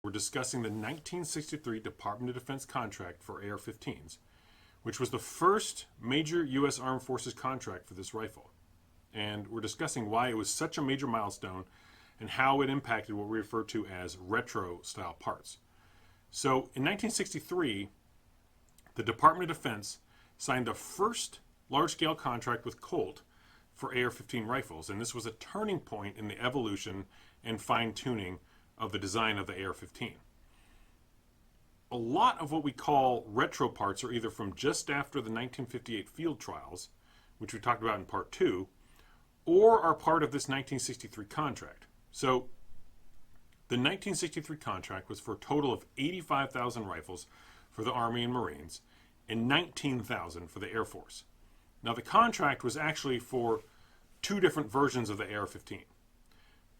We're discussing the 1963 Department of Defense contract for AR-15s, which was the first major U.S. Armed Forces contract for this rifle. And we're discussing why it was such a major milestone and how it impacted what we refer to as retro-style parts. So in 1963, the Department of Defense signed the first large-scale contract with Colt for AR-15 rifles, and this was a turning point in the evolution and fine-tuning of the design of the AR-15. A lot of what we call retro parts are either from just after the 1958 field trials, which we talked about in part 2, or are part of this 1963 contract. So the 1963 contract was for a total of 85,000 rifles for the Army and Marines and 19,000 for the Air Force. Now the contract was actually for two different versions of the AR-15.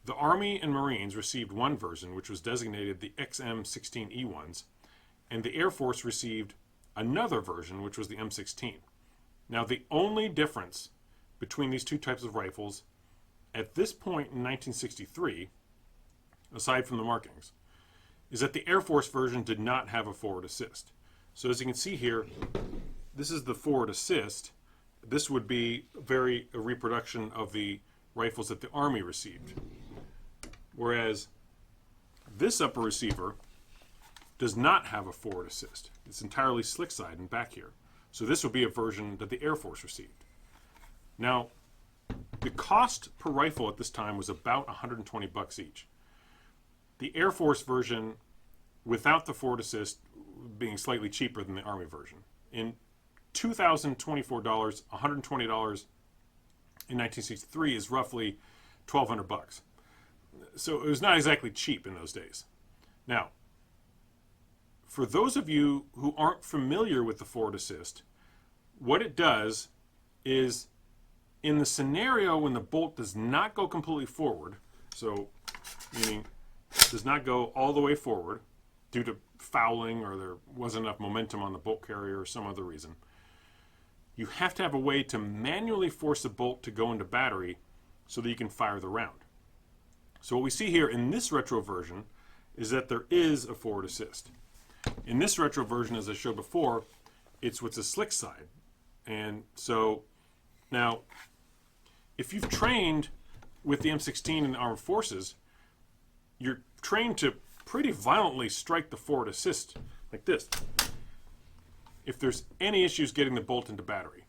The Army and Marines received one version, which was designated the XM-16E1s, and the Air Force received another version, which was the M16. Now the only difference between these two types of rifles at this point in 1963, aside from the markings, is that the Air Force version did not have a forward assist. So as you can see here, this is the forward assist. This would be a reproduction of the rifles that the Army received. Whereas this upper receiver does not have a forward assist. It's entirely slick side and back here. So this would be a version that the Air Force received. Now, the cost per rifle at this time was about $120 each. The Air Force version, without the forward assist, being slightly cheaper than the Army version. In 2024 dollars, $120 in 1963 is roughly $1,200. So it was not exactly cheap in those days. Now, for those of you who aren't familiar with the forward assist, what it does is, in the scenario when the bolt does not go completely forward, so meaning does not go all the way forward due to fouling or there wasn't enough momentum on the bolt carrier or some other reason, you have to have a way to manually force the bolt to go into battery so that you can fire the round. So what we see here in this retro version is that there is a forward assist. In this retro version, as I showed before, it's what's a slick side. And so now, if you've trained with the M16 in the Armed Forces, you're trained to pretty violently strike the forward assist like this if there's any issues getting the bolt into battery.